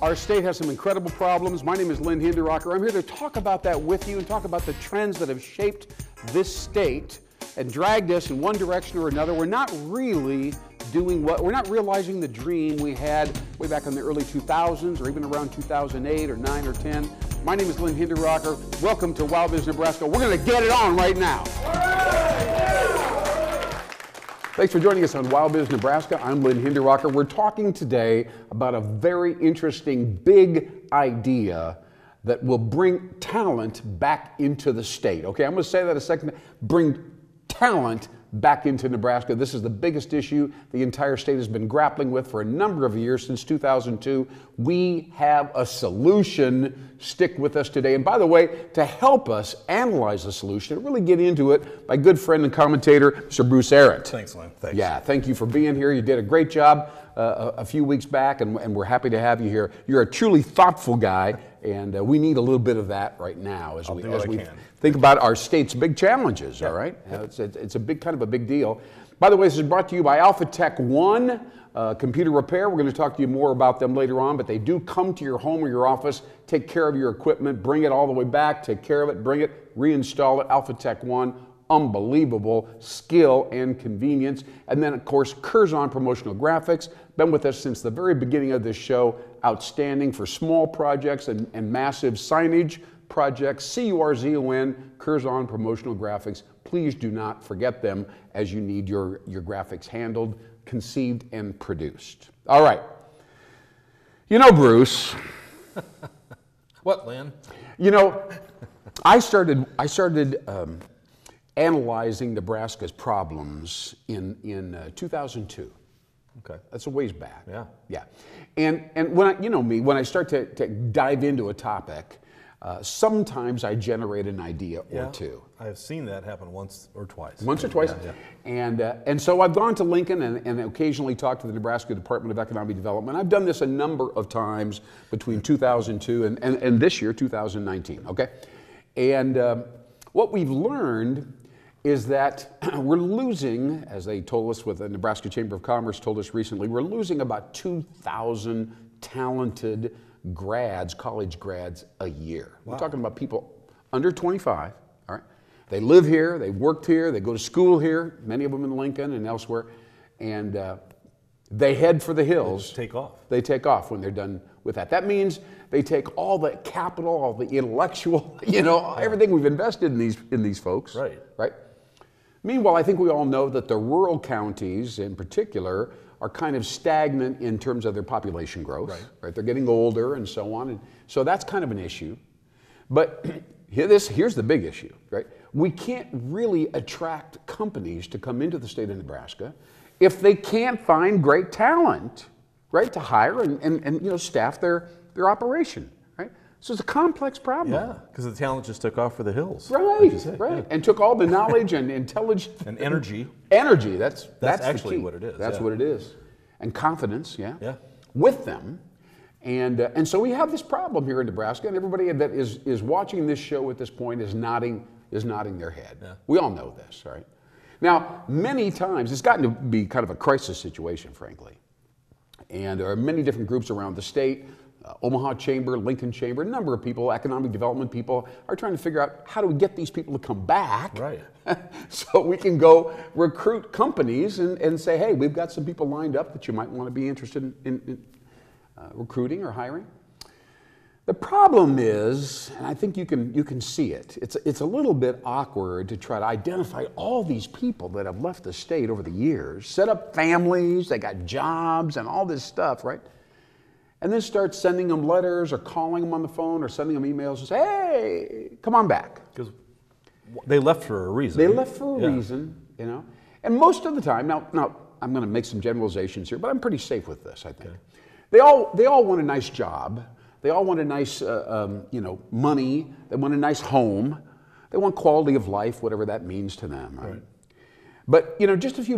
Our state has some incredible problems. My name is Lynn Hinderrocker. I'm here to talk about that with you and talk about the trends that have shaped this state and dragged us in one direction or another. We're not really we're not realizing the dream we had way back in the early 2000s or even around 2008 or 9 or 10. My name is Lynn Hinderrocker. Welcome to WowBiz Nebraska. We're going to get it on right now. Thanks for joining us on WowBiz Nebraska. I'm Lynn Hinderrocker. We're talking today about a very interesting, big idea that will bring talent back into the state. Okay, I'm going to say that a second. Bring talent back into Nebraska. This is the biggest issue the entire state has been grappling with for a number of years, since 2002. We have a solution. Stick with us today. And by the way, to help us analyze the solution and really get into it, my good friend and commentator, Mr. Bruce Arant. Thanks, Lynn. Thanks. Yeah, thank you for being here. You did a great job a few weeks back, and we're happy to have you here. You're a truly thoughtful guy, and we need a little bit of that right now as we think about our state's big challenges. Yeah. All right, it's a kind of a big deal. By the way, this is brought to you by Alpha Tech One Computer Repair. We're going to talk to you more about them later on, but they do come to your home or your office, take care of your equipment, bring it all the way back, take care of it, bring it, reinstall it. Alpha Tech One. Unbelievable skill and convenience. And then, of course, Curzon Promotional Graphics, been with us since the very beginning of this show. Outstanding for small projects and massive signage projects. C-U-R-Z-O-N, Curzon Promotional Graphics. Please do not forget them as you need your graphics handled, conceived, and produced. All right. You know, Bruce. What, Lynn? You know, I started analyzing Nebraska's problems in 2002. Okay, that's a ways back. Yeah, yeah. And when I start to dive into a topic, sometimes I generate an idea or two. I've seen that happen once or twice. Once or twice. Yeah. And so I've gone to Lincoln and occasionally talked to the Nebraska Department of Economic Development. I've done this a number of times between 2002 and this year, 2019. Okay, and what we've learned is that we're losing, as they told us with the Nebraska Chamber of Commerce told us recently, we're losing about 2,000 talented grads, college grads, a year. Wow. We're talking about people under 25, all right? They live here, they worked here, they go to school here, many of them in Lincoln and elsewhere, and they head for the hills. They take off. They take off when they're done with that. That means they take all the capital, all the intellectual, everything we've invested in these folks. Right. Right? Meanwhile, I think we all know that the rural counties in particular are kind of stagnant in terms of their population growth. Right? They're getting older and so on. And so that's kind of an issue. But here's the big issue, right? We can't really attract companies to come into the state of Nebraska if they can't find great talent, right, to hire and staff their operation. So it's a complex problem. Yeah, because the talent just took off for the hills. Right, right. Yeah. And took all the knowledge and intelligence. And energy. Energy, that's actually the key. What it is. That's what it is. And confidence, yeah. with them. And so we have this problem here in Nebraska, and everybody that is watching this show at this point is nodding their head. Yeah. We all know this, right? Now, many times, it's gotten to be kind of a crisis situation, frankly. And there are many different groups around the state. Omaha Chamber, Lincoln Chamber, a number of people, economic development people, are trying to figure out how do we get these people to come back, right? So we can go recruit companies and say, hey, we've got some people lined up that you might want to be interested in recruiting or hiring. The problem is, and I think you can see it, it's a little bit awkward to try to identify all these people that have left the state over the years, set up families, they got jobs and all this stuff, right? And then start sending them letters or calling them on the phone or sending them emails and say, hey, come on back. Because they left for a reason. They left for a reason, And most of the time, now I'm going to make some generalizations here, but I'm pretty safe with this, I think. Okay. They all want a nice job. They all want a nice, money. They want a nice home. They want quality of life, whatever that means to them, right? But, just a few,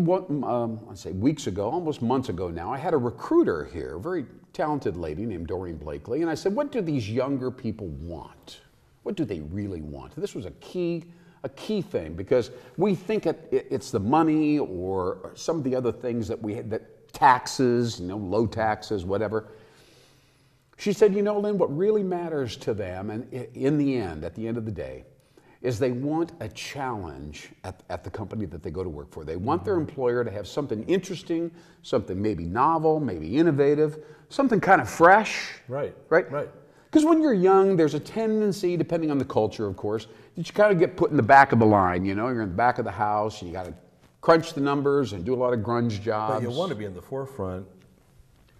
I'd say weeks ago, almost months ago now, I had a recruiter here, a very talented lady named Doreen Blakely, and I said, what do these younger people want? What do they really want? This was a key thing, because we think it's the money or some of the other things that we had, that taxes, low taxes, whatever. She said, you know, Lynn, what really matters to them, and in the end, at the end of the day, is they want a challenge at the company that they go to work for. They want their employer to have something interesting, something maybe novel, maybe innovative, something kind of fresh. Right. Right? Right. Because when you're young, there's a tendency, depending on the culture, of course, that you kind of get put in the back of the line. You know, you're in the back of the house, and you got to crunch the numbers and do a lot of grunge jobs. But you want to be in the forefront,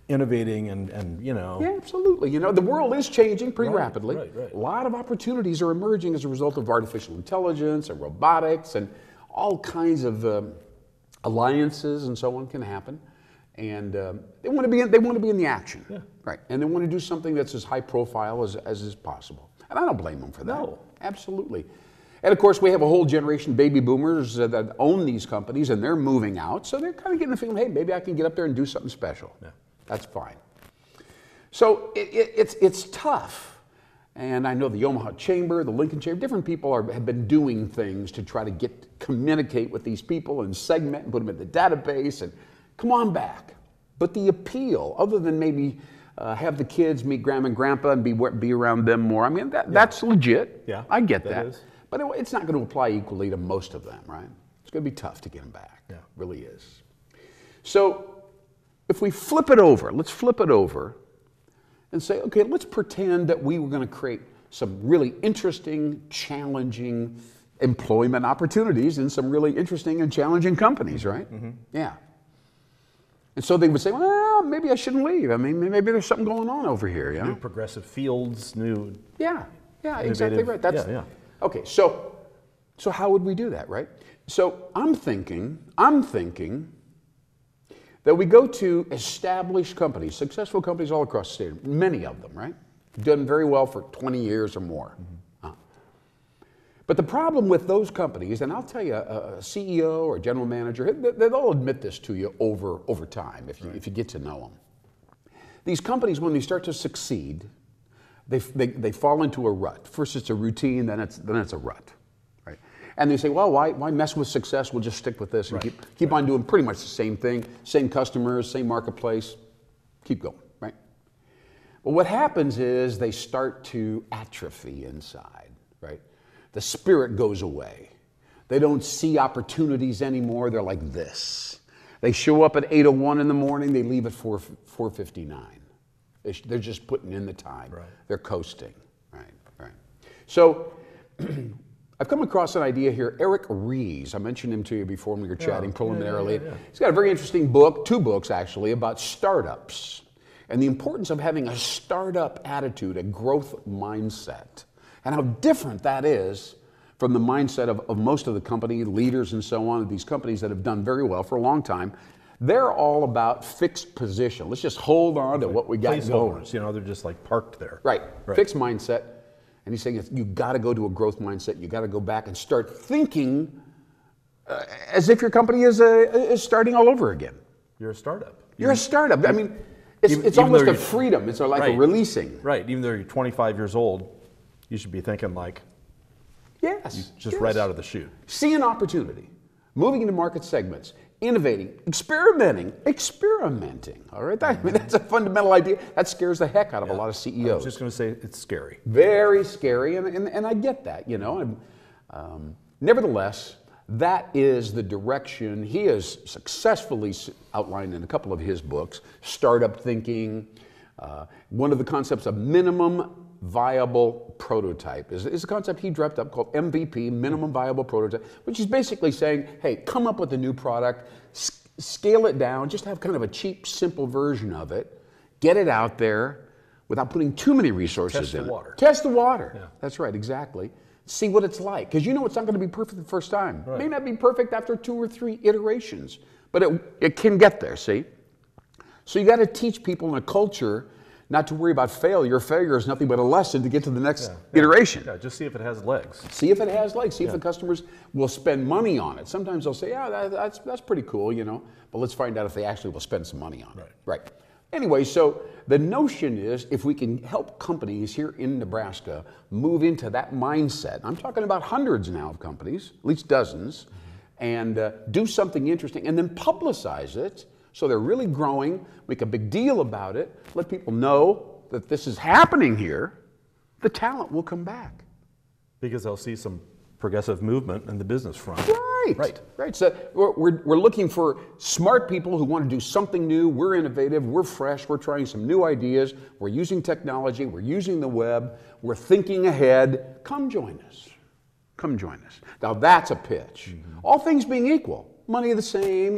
innovating and you know. Yeah, absolutely. You know, the world is changing pretty rapidly. Right. A lot of opportunities are emerging as a result of artificial intelligence and robotics, and all kinds of alliances and so on can happen. And they want to be in the action. Yeah. Right. And they want to do something that's as high profile as is possible. And I don't blame them for that. No. Absolutely. And of course, we have a whole generation of baby boomers that own these companies, and they're moving out. So they're kind of getting the feeling, hey, maybe I can get up there and do something special. Yeah. That's fine. So it's tough. And I know the Omaha Chamber, the Lincoln Chamber, different people have been doing things to try to communicate with these people and segment and put them in the database and come on back. But the appeal, other than maybe have the kids meet grandma and grandpa and be around them more, I mean, that's legit. Yeah, I get that. is. But it's not going to apply equally to most of them, right? It's going to be tough to get them back. Yeah. It really is. So if we flip it over, let's flip it over and say, okay, let's pretend that we were going to create some really interesting, challenging employment opportunities in some really interesting and challenging companies, right? Mm-hmm. Yeah. And so they would say, well, maybe I shouldn't leave. I mean, maybe there's something going on over here. You know? New progressive fields, new. Yeah, exactly right. Yeah. Okay, so how would we do that, right? So I'm thinking that we go to established companies, successful companies all across the state, many of them, right? Done very well for 20 years or more. Mm-hmm. But the problem with those companies, and I'll tell you, a CEO or a general manager, they'll admit this to you over time if you get to know them. These companies, when they start to succeed, they fall into a rut. First it's a routine, then it's a rut. Right? And they say, well, why mess with success? We'll just stick with this and keep on doing pretty much the same thing, same customers, same marketplace, keep going, right? But what happens is they start to atrophy inside, right? The spirit goes away. They don't see opportunities anymore. They're like this. They show up at 8:01 in the morning, they leave at 4:59. They're just putting in the time. Right. They're coasting, right. So I've come across an idea here. Eric Ries, I mentioned him to you before when we were chatting preliminarily. Yeah. He's got a very interesting book, 2 books actually, about startups and the importance of having a startup attitude, a growth mindset, and how different that is from the mindset of most of the company leaders and so on, these companies that have done very well for a long time. They're all about fixed position. Let's just hold on to what we got going. You know, they're just like parked there. Right. Fixed mindset. And he's saying you've got to go to a growth mindset. You've got to go back and start thinking as if your company is starting all over again. You're a startup. You're a startup. I mean, it's almost a freedom. It's like a releasing. Right. Even though you're 25 years old, you should be thinking like, just right out of the chute. See an opportunity. Moving into market segments. Innovating, experimenting, all right? I mean, that's a fundamental idea. That scares the heck out of a lot of CEOs. I was just going to say it's scary. Very scary, and I get that, you know. Nevertheless, that is the direction he has successfully outlined in a couple of his books. Startup thinking, one of the concepts of minimum viable prototype is a concept he dreamt up called MVP, minimum viable prototype, which is basically saying, hey, come up with a new product, scale it down, just have kind of a cheap, simple version of it, get it out there without putting too many resources in it. Test the water. Yeah. That's right, exactly. See what it's like, because you know it's not going to be perfect the first time. Right. It may not be perfect after 2 or 3 iterations, but it can get there, see? So you got to teach people in a culture not to worry about failure. Failure is nothing but a lesson to get to the next iteration. Yeah, just see if it has legs. See if it has legs. See if the customers will spend money on it. Sometimes they'll say, yeah, that's pretty cool, you know, but let's find out if they actually will spend some money on it. Right. Anyway, so the notion is if we can help companies here in Nebraska move into that mindset, I'm talking about hundreds now of companies, at least dozens, and do something interesting and then publicize it so they're really growing, make a big deal about it, let people know that this is happening here, the talent will come back. Because they'll see some progressive movement in the business front. Right. So we're looking for smart people who want to do something new. We're innovative, we're fresh, we're trying some new ideas, we're using technology, we're using the web, we're thinking ahead. Come join us. Come join us. Now that's a pitch. All things being equal. Money the same,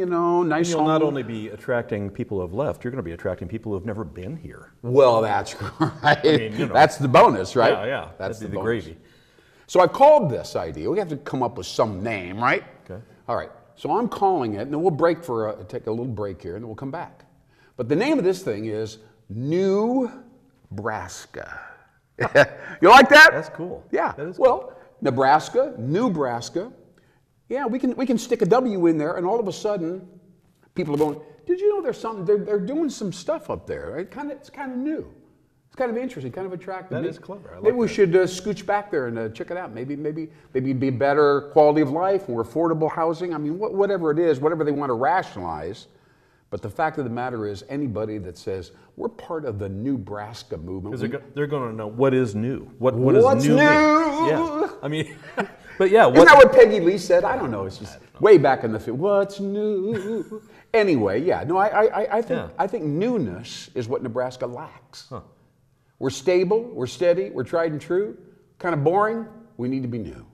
nice You'll home. not only be attracting people who have left, you're going to be attracting people who have never been here. Well, that's right. That's the bonus, right? Yeah. That's the bonus. gravy. So I've called this idea. We have to come up with some name, right? Okay. All right. So I'm calling it, and then we'll take a little break here, and then we'll come back. But the name of this thing is Nebraska. You like that? That's cool. Yeah. That is cool. Nebraska, Nebraska. Yeah, we can stick a W in there, and all of a sudden, people are going, did you know there's something, they're doing some stuff up there, right? It's kind of new. It's kind of interesting, kind of attractive. That is clever. I like maybe we should scooch back there and check it out. Maybe be better quality of life, more affordable housing. I mean, whatever it is, whatever they want to rationalize. But the fact of the matter is, anybody that says we're part of the Nebraska movement, because they're going to know what is new. What's new? Yeah, I mean, but yeah, isn't that what Peggy Lee said? I don't know. It's just way back in the field. What's new? Anyway, yeah. No, I think newness is what Nebraska lacks. Huh. We're stable, we're steady, we're tried and true. Kind of boring. We need to be new.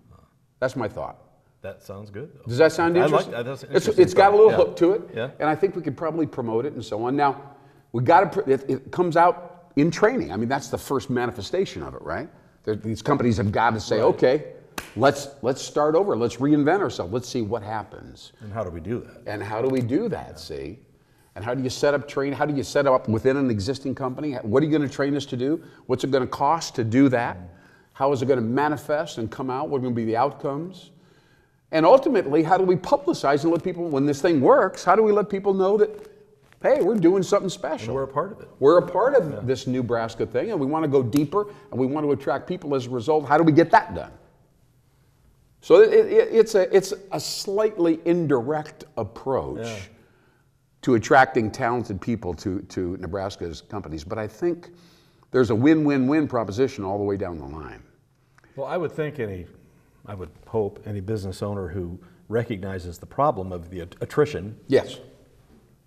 That's my thought. That sounds good, though. Does that sound interesting? I like that. It's got a little hook to it, yeah. And I think we could probably promote it and so on. Now, it comes out in training. I mean, that's the first manifestation of it, right? These companies have got to say, okay, let's start over. Let's reinvent ourselves. Let's see what happens. And how do we do that? And how do we do that, see? And how do you set up training? How do you set up within an existing company? What are you going to train us to do? What's it going to cost to do that? How is it going to manifest and come out? What are going to be the outcomes? And ultimately, how do we publicize and let people, when this thing works, how do we let people know that, hey, we're doing something special? And we're a part of it. We're a part of this Nebraska thing, and we want to go deeper, and we want to attract people as a result. How do we get that done? So it's a slightly indirect approach to attracting talented people to Nebraska's companies. But I think there's a win-win-win proposition all the way down the line. Well, I would hope any business owner who recognizes the problem of the attrition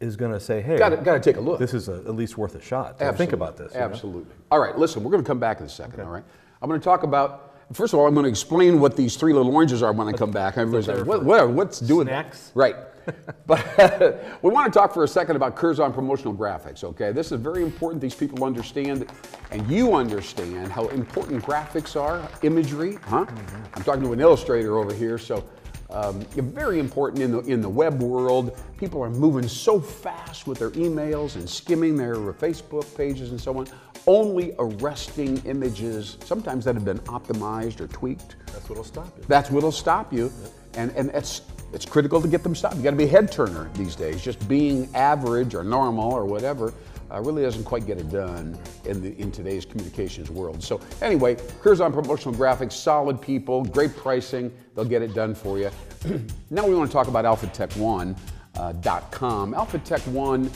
is going to say, hey, got to take a look. This is at least worth a shot to think about this. Absolutely. All right, listen, we're going to come back in a second, all right? I'm going to talk about, first of all, I'm going to explain what these three little oranges are when I come back. Everybody's like, what's doing snacks? Right. But we want to talk for a second about Curzon promotional graphics, okay? This is very important. These people understand, and you understand how important graphics are, imagery, huh? I'm talking to an illustrator over here, so very important in the web world. People are moving so fast with their emails and skimming their Facebook pages and so on, only arresting images, sometimes that have been optimized or tweaked. That's what'll stop you. That's what'll stop you. And it's critical to get them stopped. You got to be a head turner these days. Just being average or normal or whatever really doesn't quite get it done in today's communications world. So anyway, Curzon promotional graphics, solid people, great pricing. They'll get it done for you. Now we want to talk about AlphaTech1.com. AlphaTech One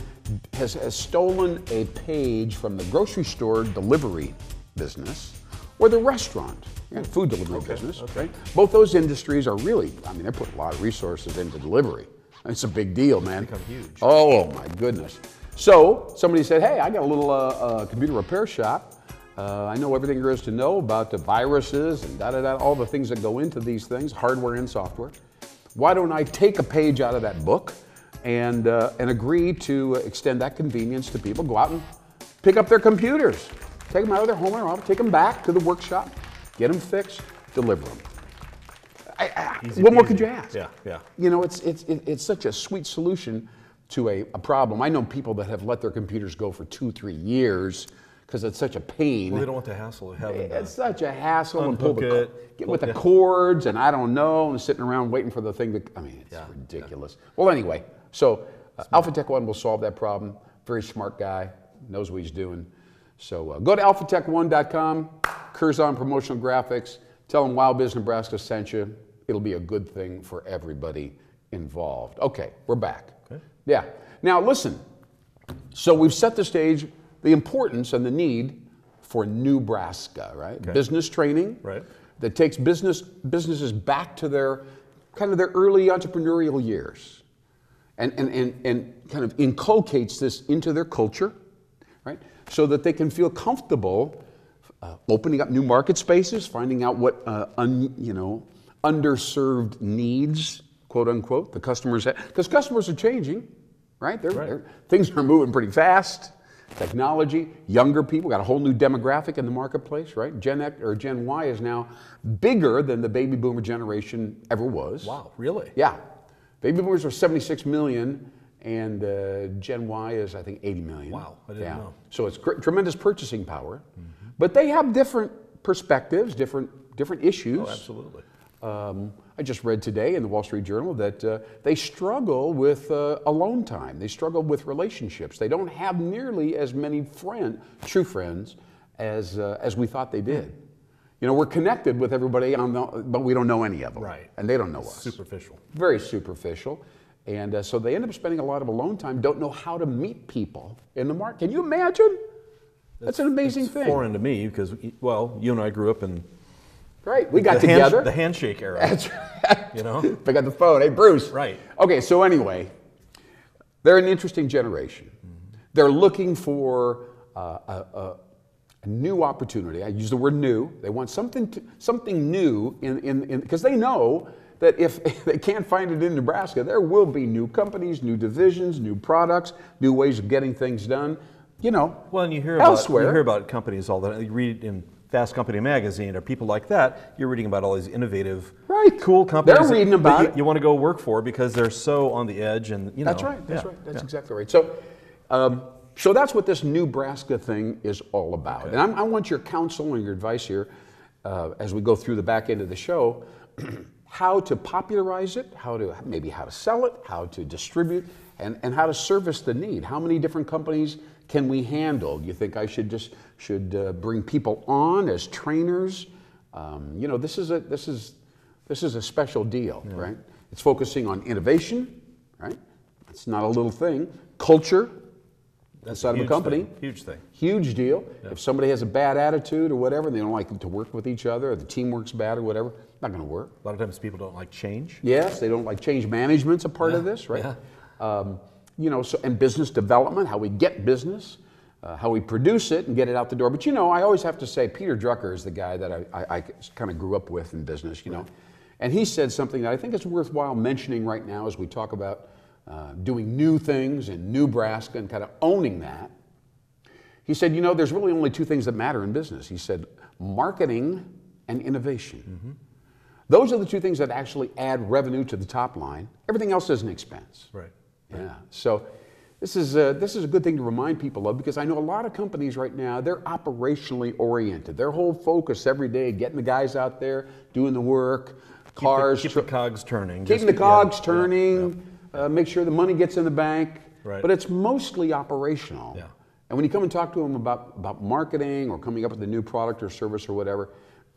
has stolen a page from the grocery store delivery business or the restaurant and food delivery business. Right? Both those industries are really, they put a lot of resources into delivery. It's a big deal, man. It's become huge. Oh my goodness. So somebody said, hey, I got a little computer repair shop. I know everything there is to know about the viruses and all the things that go into these things, hardware and software. Why don't I take a page out of that book and agree to extend that convenience to people? Go out and pick up their computers. Take them out of their home or office, take them back to the workshop, get them fixed, deliver them. What more could you ask? Yeah. It's such a sweet solution to a problem. I know people that have let their computers go for 2-3 years because it's such a pain. Well, they don't want the hassle of having it's such a hassle and get with the cords cords and I don't know and sitting around waiting for the thing to. It's ridiculous. Yeah. Well, anyway, so AlphaTech One will solve that problem. Very smart guy, knows what he's doing. So go to AlphaTech1.com, Curzon promotional graphics. Tell them WowBiz Nebraska sent you. It'll be a good thing for everybody involved. Okay, we're back. Okay. Yeah. Now listen. So we've set the stage, the importance and the need for Nebraska, right? Okay. Business training, Right. that takes businesses back to their kind of their early entrepreneurial years, and kind of inculcates this into their culture, right? So that they can feel comfortable opening up new market spaces, finding out what underserved needs, quote unquote, the customers have, because customers are changing, right? Things are moving pretty fast. Technology, younger people, got a whole new demographic in the marketplace, right? Gen X or Gen Y is now bigger than the baby boomer generation ever was. Wow, really? Yeah. Baby boomers are 76 million, and Gen Y is, I think, 80 million. Wow, I didn't know. So it's tremendous purchasing power, but they have different perspectives, different issues. Oh, absolutely. I just read today in the Wall Street Journal that they struggle with alone time. They struggle with relationships. They don't have nearly as many true friends as we thought they did. You know, we're connected with everybody, but we don't know any of them. Right. And they don't know us. Superficial. Very superficial. And so they end up spending a lot of alone time, don't know how to meet people in the market. Can you imagine? That's an amazing thing. Foreign to me because, well, you and I grew up in right. We got together. The handshake era. That's right. You know? Pick up the phone. Hey, Bruce. Right. Okay, so anyway, they're an interesting generation. They're looking for a new opportunity. I use the word new. They want something new because they know that if they can't find it in Nebraska, there will be new companies, new divisions, new products, new ways of getting things done. You know, well, and you hear elsewhere. about companies all the time. You read in Fast Company magazine or people like that. You're reading about all these innovative, cool companies. They're reading about it. You want to go work for because they're so on the edge, and you know. That's right. That's right. That's exactly right. So, so that's what this Nebraska thing is all about. Okay. And I want your counsel and your advice here as we go through the back end of the show. How to popularize it, how to sell it, how to distribute, and how to service the need. How many different companies can we handle? Do you think I should bring people on as trainers? You know, this is a special deal, right? It's focusing on innovation, right? It's not a little thing. Culture inside of a company, huge thing, huge deal. Yeah. If somebody has a bad attitude or whatever, they don't like to work with each other, or the team works bad or whatever, not going to work. A lot of times people don't like change. Yes, they don't like change. Management's a part of this, right? Yeah. You know, so and business development, how we get business, how we produce it and get it out the door. But you know, I always have to say, Peter Drucker is the guy that I kind of grew up with in business. You know, and he said something that I think is worthwhile mentioning right now as we talk about doing new things in Nebraska and kind of owning that. He said, you know, there's really only two things that matter in business. He said, marketing and innovation. Mm-hmm. Those are the two things that actually add revenue to the top line. Everything else is an expense. Right. Yeah. So this is a good thing to remind people of, because I know a lot of companies right now, they're operationally oriented. Their whole focus every day, getting the guys out there, doing the work, cars. Keep the cogs turning. Keeping the cogs turning. Make sure the money gets in the bank, right. But it's mostly operational. Yeah. And when you come and talk to them about marketing or coming up with a new product or service or whatever,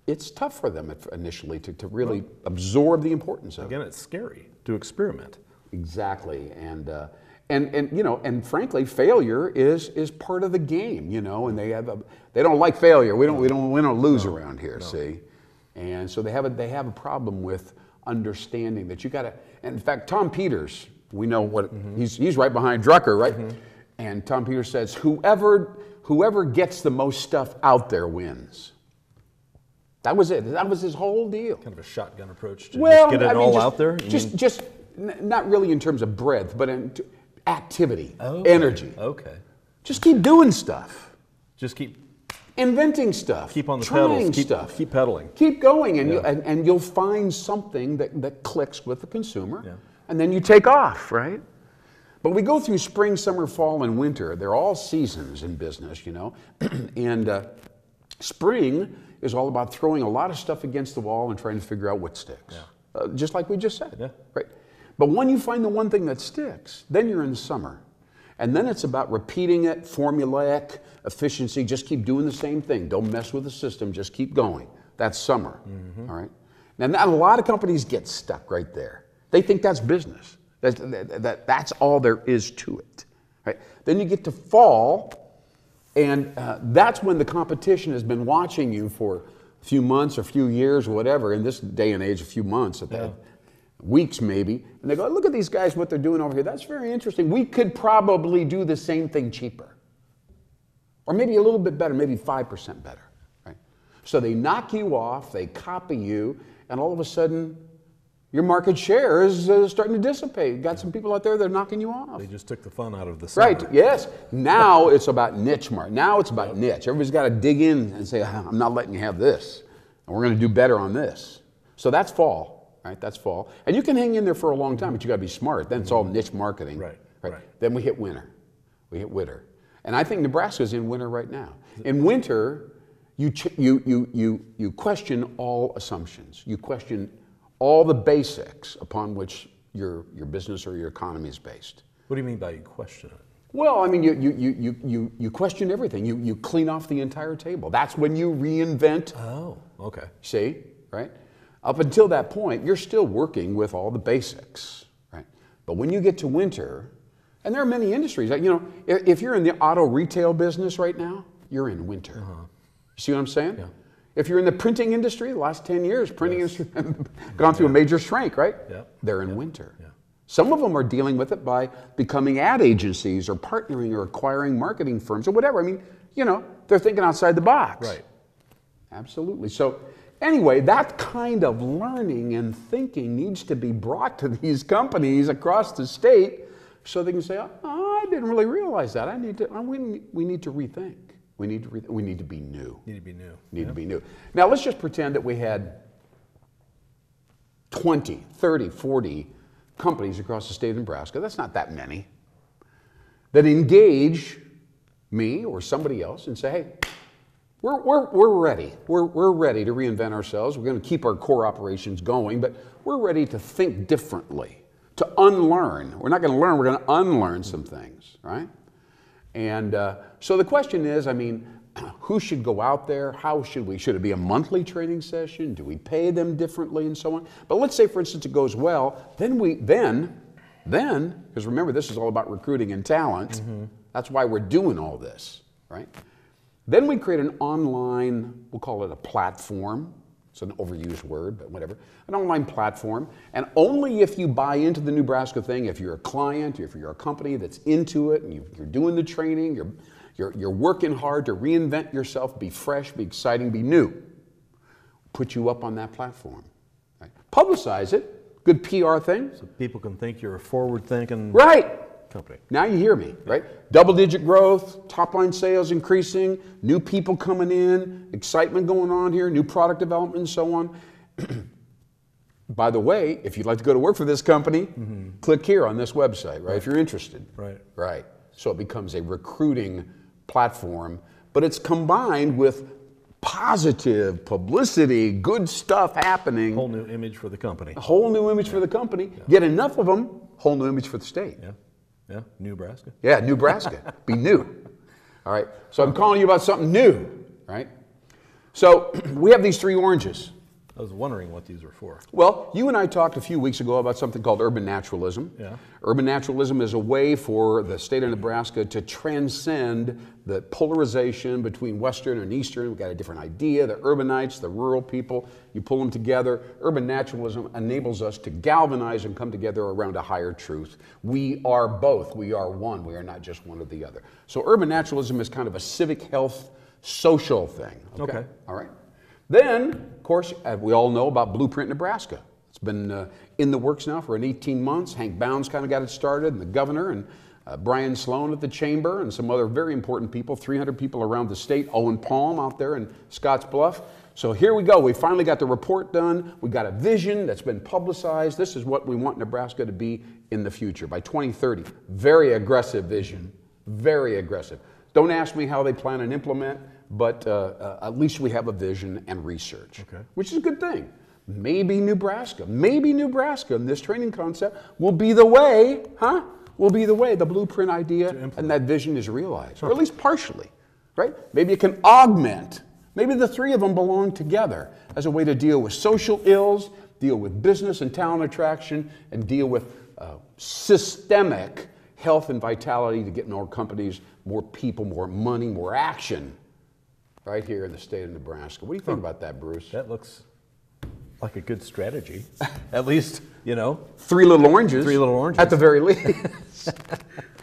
it's tough for them initially to really absorb the importance of it. Again, it's scary to experiment. Exactly, and you know, and frankly, failure is part of the game. You know, and they don't like failure. We don't lose around here. No. See, and so they have a problem with understanding that you got to. And in fact, Tom Peters, we know what he's right behind Drucker, right? Mm-hmm. And Tom Peters says, whoever gets the most stuff out there wins. That was it. That was his whole deal. Kind of a shotgun approach to just get it all out there. Just not really in terms of breadth, but in activity, energy. Okay. Just keep doing stuff. Just keep inventing stuff. Keep on the trying pedals. Stuff. Keep pedaling. Keep going, and you'll find something that clicks with the consumer, and then you take off, right? But we go through spring, summer, fall, and winter. They're all seasons in business, you know. And spring is all about throwing a lot of stuff against the wall and trying to figure out what sticks. Yeah. Just like we just said, right? But when you find the one thing that sticks, then you're in summer. And then it's about repeating it, formulaic, efficiency, just keep doing the same thing. Don't mess with the system, just keep going. That's summer, all right? And a lot of companies get stuck right there. They think that's business. That's all there is to it, right? Then you get to fall, And that's when the competition has been watching you for a few months or a few years or whatever. In this day and age, a few months, weeks maybe. And they go, look at these guys, what they're doing over here. That's very interesting. We could probably do the same thing cheaper. Or maybe a little bit better, maybe 5% better. Right? So they knock you off, they copy you, and all of a sudden, your market share is starting to dissipate. You've got some people out there that are knocking you off. They just took the fun out of the summer. Right, yes. Now it's about niche market. Now it's about niche. Everybody's got to dig in and say, I'm not letting you have this. And we're going to do better on this. So that's fall, right? That's fall. And you can hang in there for a long time, but you got to be smart. Then it's all niche marketing. Right. Then we hit winter. We hit winter. And I think Nebraska's in winter right now. In winter, you question all assumptions. You question all the basics upon which your business or your economy is based. What do you mean by you question it? Well, I mean, you question everything. You clean off the entire table. That's when you reinvent. Oh, okay. See, right? Up until that point, you're still working with all the basics, right? But when you get to winter, and there are many industries, like, you know, if you're in the auto retail business right now, you're in winter. You see what I'm saying? Yeah. If you're in the printing industry, the last 10 years, printing has gone through a major shrink, right? They're in winter. Some of them are dealing with it by becoming ad agencies or partnering or acquiring marketing firms or whatever. I mean, you know, they're thinking outside the box. Right. Absolutely. So anyway, that kind of learning and thinking needs to be brought to these companies across the state so they can say, oh, I didn't really realize that. We need to rethink. We need to be new. Need to be new. Now let's just pretend that we had 20, 30, 40 companies across the state of Nebraska. That's not that many. That engage me or somebody else and say, hey, we're ready. We're ready to reinvent ourselves. We're going to keep our core operations going, but we're ready to think differently, to unlearn. We're not going to learn, we're going to unlearn some things, right? And so the question is, I mean, who should go out there? How should we? Should it be a monthly training session? Do we pay them differently and so on? But let's say, for instance, it goes well. Then, because remember, this is all about recruiting and talent. That's why we're doing all this, right? Then we create an online, we'll call it a platform. It's an overused word, but whatever. An online platform. And only if you buy into the Nebraska thing, if you're a client, if you're a company that's into it, and you're doing the training, you're working hard to reinvent yourself, be fresh, be exciting, be new, put you up on that platform. Right? Publicize it. Good PR thing. So people can think you're a forward-thinking company. Now you hear me, right? Double-digit growth, top-line sales increasing, new people coming in, excitement going on here, new product development and so on. By the way, if you'd like to go to work for this company, click here on this website, right? If you're interested. Right. So it becomes a recruiting platform, but it's combined with positive publicity, good stuff happening. Whole new image for the company. A whole new image for the company. Get enough of them, whole new image for the state. Nebraska. Nebraska. Be new. All right. So I'm calling you about something new, right? So we have these three oranges. I was wondering what these were for. Well, you and I talked a few weeks ago about something called urban naturalism. Urban naturalism is a way for the state of Nebraska to transcend the polarization between Western and Eastern. We've got a different idea. The urbanites, the rural people, you pull them together. Urban naturalism enables us to galvanize and come together around a higher truth. We are both. We are one. We are not just one or the other. So urban naturalism is kind of a civic health social thing. Okay. All right. Then, of course, we all know about Blueprint Nebraska. It's been in the works now for 18 months. Hank Bounds kind of got it started, and the governor, and Brian Sloan at the chamber, and some other very important people, 300 people around the state, Owen Palm out there in Scotts Bluff. So here we go. We finally got the report done. We got a vision that's been publicized. This is what we want Nebraska to be in the future by 2030. Very aggressive vision. Very aggressive. Don't ask me how they plan and implement, but at least we have a vision and research, which is a good thing. Maybe Nebraska in this training concept will be the way, the blueprint idea and that vision is realized, or at least partially, right? Maybe it can augment. Maybe the three of them belong together as a way to deal with social ills, deal with business and talent attraction, and deal with systemic health and vitality to get more companies, more people, more money, more action right here in the state of Nebraska. What do you think about that, Bruce? That looks like a good strategy. At least, you know. 3 little oranges. 3 little oranges. At the very least.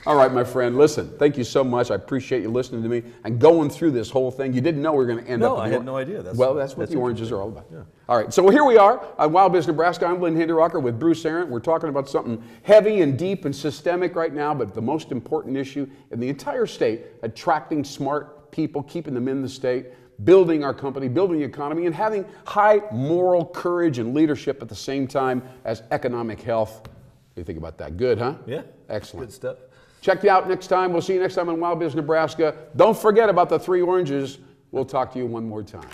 All right, my friend, listen, thank you so much. I appreciate you listening to me and going through this whole thing. You didn't know we were going to end up with I had no idea. That's what the oranges are all about. Yeah. All right, so here we are on WowBiz Nebraska. I'm Lynn Hinderrocker with Bruce Arant. We're talking about something heavy and deep and systemic right now, but the most important issue in the entire state, attracting smart people, keeping them in the state, building our company, building the economy, and having high moral courage and leadership at the same time as economic health. What do you think about that? Good, huh? Yeah. Excellent. Good stuff. Check you out next time. We'll see you next time on WowBiz Nebraska. Don't forget about the 3 oranges. We'll talk to you one more time.